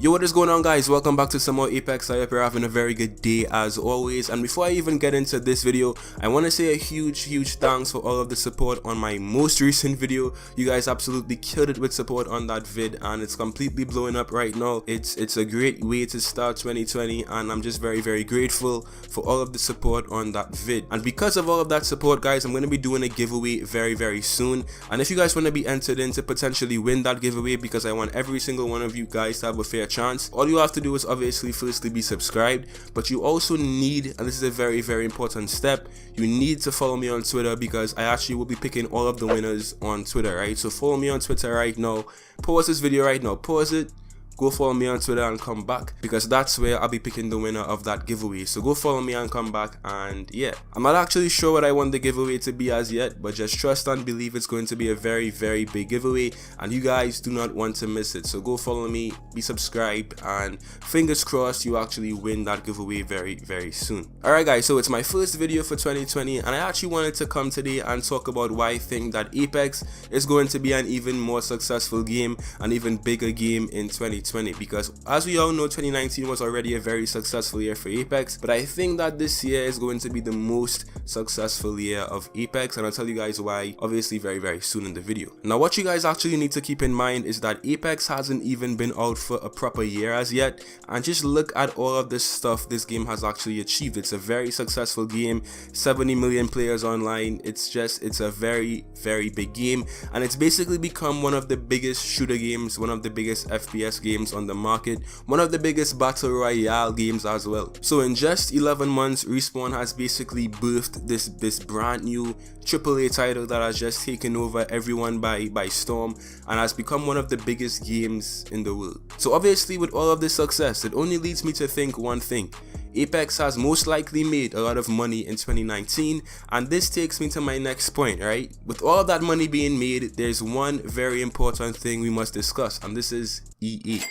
Yo, what is going on, guys? Welcome back to some more Apex. I hope you're having a very good day as always. And before I even get into this video, I want to say a huge thanks for all of the support on my most recent video. You guys absolutely killed it with support on that vid, and it's completely blowing up right now. It's a great way to start 2020, and I'm just very grateful for all of the support on that vid. And because of all of that support, guys, I'm going to be doing a giveaway very soon. And if you guys want to be entered in to potentially win that giveaway, because I want every single one of you guys to have a fair chance, all you have to do is obviously firstly be subscribed, but you also need, and this is a very important step, you need to follow me on Twitter, because I actually will be picking all of the winners on Twitter, right? So follow me on Twitter right now, pause this video right now, pause it, go follow me on Twitter and come back, because that's where I'll be picking the winner of that giveaway. So go follow me and come back. And yeah, I'm not actually sure what I want the giveaway to be as yet, but just trust and believe it's going to be a very big giveaway, and you guys do not want to miss it. So go follow me, be subscribed, and fingers crossed you actually win that giveaway very soon. Alright guys, so it's my first video for 2020, and I actually wanted to come today and talk about why I think that Apex is going to be an even more successful game, an even bigger game in 2020. Because as we all know, 2019 was already a very successful year for Apex, but I think that this year is going to be the most successful year of Apex, and I'll tell you guys why obviously very soon in the video. Now what you guys actually need to keep in mind is that Apex hasn't even been out for a proper year as yet, and just look at all of this stuff this game has actually achieved. It's a very successful game, 70 million players online. It's a very big game, and it's basically become one of the biggest shooter games, one of the biggest FPS games on the market, one of the biggest battle royale games as well. So in just 11 months, Respawn has basically birthed this brand new AAA title that has just taken over everyone by storm, and has become one of the biggest games in the world. So obviously with all of this success, it only leads me to think one thing: Apex has most likely made a lot of money in 2019, and this takes me to my next point, right? With all of that money being made, there's one very important thing we must discuss, and this is EA.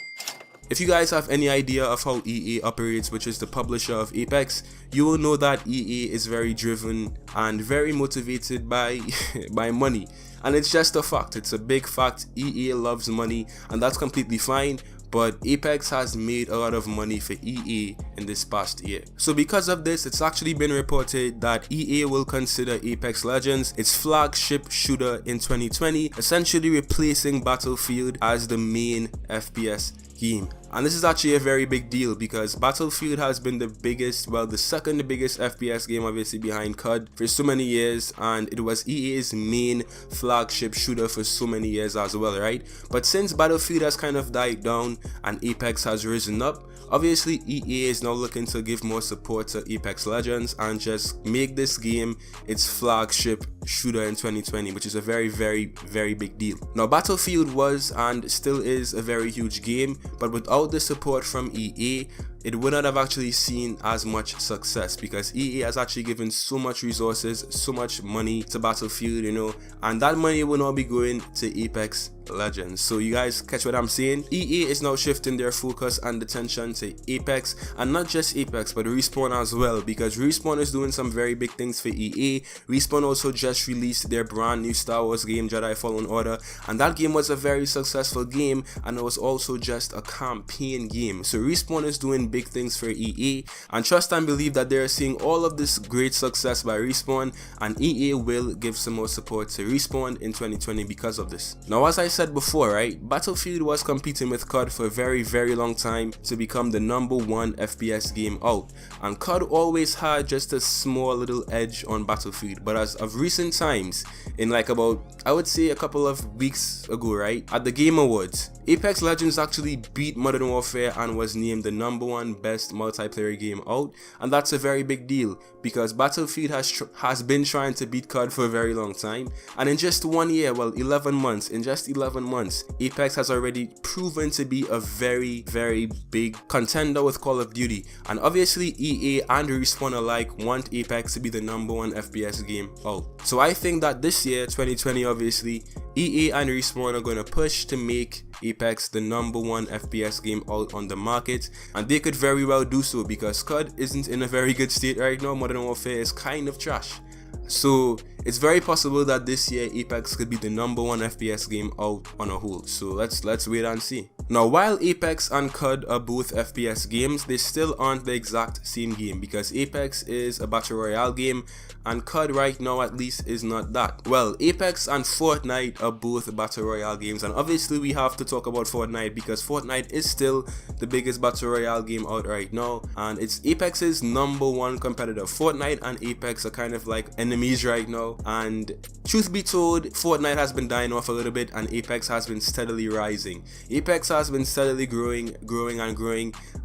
If you guys have any idea of how EA operates, which is the publisher of Apex, you will know that EA is very driven and very motivated by money. And it's just a fact, it's a big fact. EA loves money, and that's completely fine. But Apex has made a lot of money for EA in this past year. So because of this, it's actually been reported that EA will consider Apex Legends its flagship shooter in 2020, essentially replacing Battlefield as the main FPS game. And this is actually a very big deal, because Battlefield has been the biggest, well, the second biggest FPS game obviously behind COD for so many years, and it was EA's main flagship shooter for so many years as well, right? But since Battlefield has kind of died down and Apex has risen up, obviously EA is now looking to give more support to Apex Legends and just make this game its flagship shooter in 2020, which is a very big deal. Now Battlefield was and still is a very huge game, but without the support from EA, it would not have actually seen as much success, because EA has actually given so much resources, so much money to Battlefield, you know, and that money will now be going to Apex Legends. So you guys catch what I'm saying? EA is now shifting their focus and attention to Apex, and not just Apex but Respawn as well, because Respawn is doing some very big things for EA. Respawn also just released their brand new Star Wars game, Jedi Fallen Order, and that game was a very successful game, and it was also just a campaign game. So Respawn is doing big things for EA, and trust and believe that they're seeing all of this great success by Respawn, and EA will give some more support to Respawn in 2020 because of this. Now as I said before, right, Battlefield was competing with COD for a very long time to become the #1 FPS game out, and COD always had just a small little edge on Battlefield. But as of recent times, in like about, I would say a couple of weeks ago, right, at the Game Awards, Apex Legends actually beat Modern Warfare and was named the #1 best multiplayer game out, and that's a very big deal, because Battlefield has been trying to beat COD for a very long time, and in just 1 year, well, 11 months, in just 11 months, Apex has already proven to be a very big contender with Call of Duty. And obviously EA and Respawn alike want Apex to be the #1 FPS game out. So I think that this year, 2020, obviously EA and Respawn are going to push to make Apex the #1 FPS game out on the market, and they could very well do so, because COD isn't in a very good state right now. Modern Warfare is kind of trash. So it's very possible that this year Apex could be the #1 FPS game out on a whole. So let's wait and see. Now, while Apex and COD are both FPS games, they still aren't the exact same game, because Apex is a battle royale game and COD right now at least is not that. Well, Apex and Fortnite are both battle royale games, and obviously we have to talk about Fortnite because Fortnite is still the biggest battle royale game out right now, and it's Apex's #1 competitor. Fortnite and Apex are kind of like enemies right now, and truth be told, Fortnite has been dying off a little bit and Apex has been steadily rising. Apex has been steadily growing,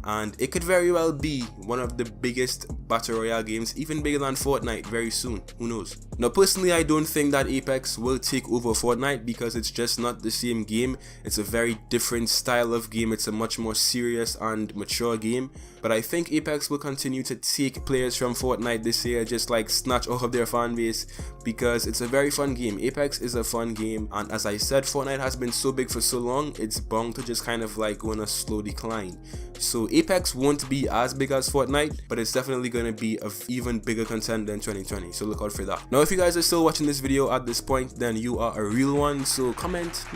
and it could very well be one of the biggest battle royale games, even bigger than Fortnite very soon. Who knows? Now, personally, I don't think that Apex will take over Fortnite because it's just not the same game. It's a very different style of game. It's a much more serious and mature game. But I think Apex will continue to take players from Fortnite this year, just like snatch off of their fan base, because it's a very fun game. Apex is a fun game, and as I said, Fortnite has been so big for so long, it's bound to just kind of like go on a slow decline. So Apex won't be as big as Fortnite, but it's definitely going to be an even bigger contender in 2020, so look out for that. Now, if you guys are still watching this video at this point, then you are a real one, so comment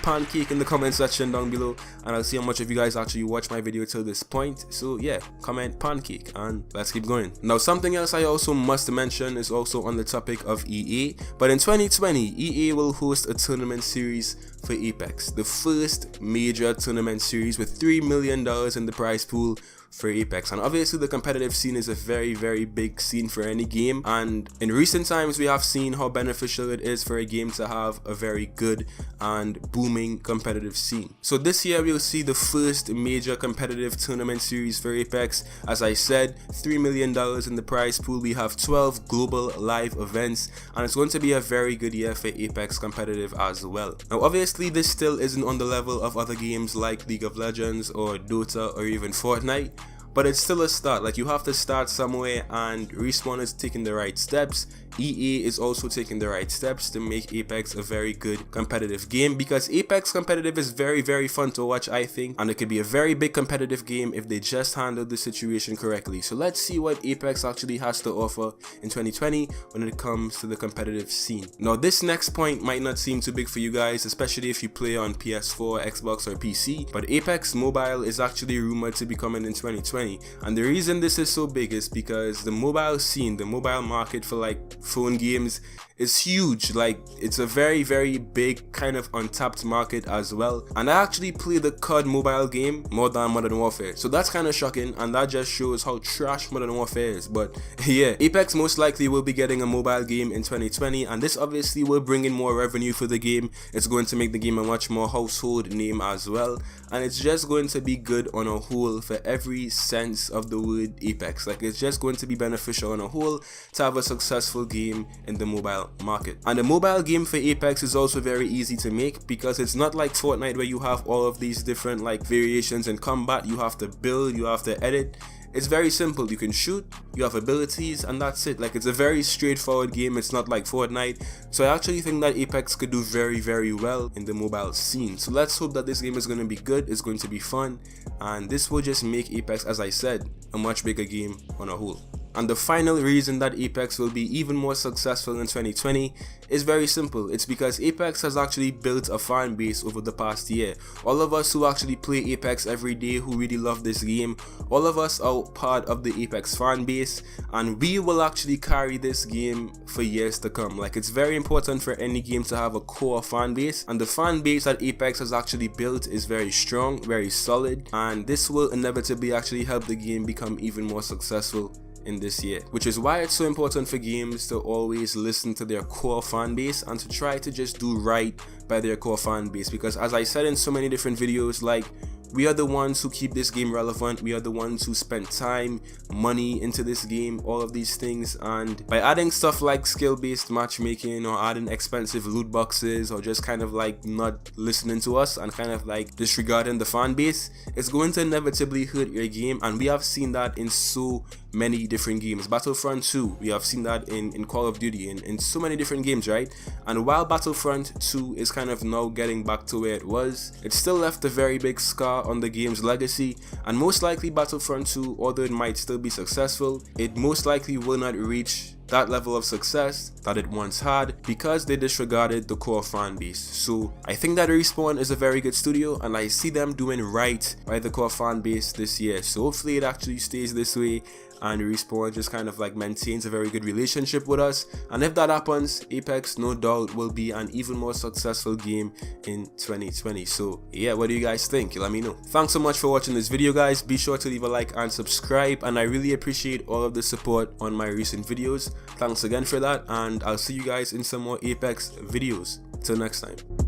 pancake in the comment section down below, and I'll see how much of you guys actually watch my video till this point. So yeah, comment pancake and let's keep going. Now, something else I also must mention is also on the topic of EA, but in 2020 EA will host a tournament series for Apex, the first major tournament series with $3 million in the prize pool for Apex. And obviously the competitive scene is a very big scene for any game, and in recent times we have seen how beneficial it is for a game to have a very good and booming competitive scene. So this year we'll see the first major competitive tournament series for Apex. As I said, $3 million in the prize pool. We have 12 global live events, and it's going to be a very good year for Apex competitive as well. Now, obviously this still isn't on the level of other games like League of Legends or Dota or even Fortnite, but it's still a start. Like, you have to start somewhere, and Respawn is taking the right steps. EA is also taking the right steps to make Apex a very good competitive game, because Apex competitive is very fun to watch, I think, and it could be a very big competitive game if they just handle the situation correctly. So let's see what Apex actually has to offer in 2020 when it comes to the competitive scene. Now, this next point might not seem too big for you guys, especially if you play on PS4, Xbox or PC, but Apex Mobile is actually rumored to be coming in 2020, and the reason this is so big is because the mobile scene, the mobile market for like phone games is huge. Like, it's a very big kind of untapped market as well, and I actually play the COD mobile game more than Modern Warfare, so that's kind of shocking, and that just shows how trash Modern Warfare is. But yeah, Apex most likely will be getting a mobile game in 2020, and this obviously will bring in more revenue for the game. It's going to make the game a much more household name as well, and it's just going to be good on a whole for every sense of the word Apex. Like, it's just going to be beneficial on a whole to have a successful game in the mobile market. And the mobile game for Apex is also very easy to make, because it's not like Fortnite where you have all of these different like variations in combat. You have to build, you have to edit. It's very simple. You can shoot, you have abilities, and that's it. Like, it's a very straightforward game. It's not like Fortnite. So I actually think that Apex could do very well in the mobile scene. So let's hope that this game is going to be good, it's going to be fun, and this will just make Apex, as I said, a much bigger game on a whole. And the final reason that Apex will be even more successful in 2020 is very simple. It's because Apex has actually built a fan base over the past year. All of us who actually play Apex every day, who really love this game, all of us are part of the Apex fan base, and we will actually carry this game for years to come. Like, it's very important for any game to have a core fan base, and the fan base that Apex has actually built is very strong, very solid, and this will inevitably actually help the game become even more successful in this year, which is why it's so important for games to always listen to their core fan base and to try to just do right by their core fan base. Because as I said in so many different videos, like, we are the ones who keep this game relevant. We are the ones who spend time, money into this game, all of these things, and by adding stuff like skill-based matchmaking or adding expensive loot boxes or just kind of like not listening to us and kind of like disregarding the fan base, it's going to inevitably hurt your game. And we have seen that in so many different games. Battlefront 2, we have seen that in Call of Duty, in so many different games, right? And while Battlefront 2 is kind of now getting back to where it was, it still left a very big scar on the game's legacy, and most likely Battlefront 2, although it might still be successful, it most likely will not reach that level of success that it once had because they disregarded the core fan base. So I think that Respawn is a very good studio, and I see them doing right by the core fan base this year. So hopefully it actually stays this way and Respawn just kind of like maintains a very good relationship with us. And if that happens, Apex no doubt will be an even more successful game in 2020. So yeah, what do you guys think? Let me know. Thanks so much for watching this video, guys. Be sure to leave a like and subscribe, and I really appreciate all of the support on my recent videos. Thanks again for that, and I'll see you guys in some more Apex videos. Till next time.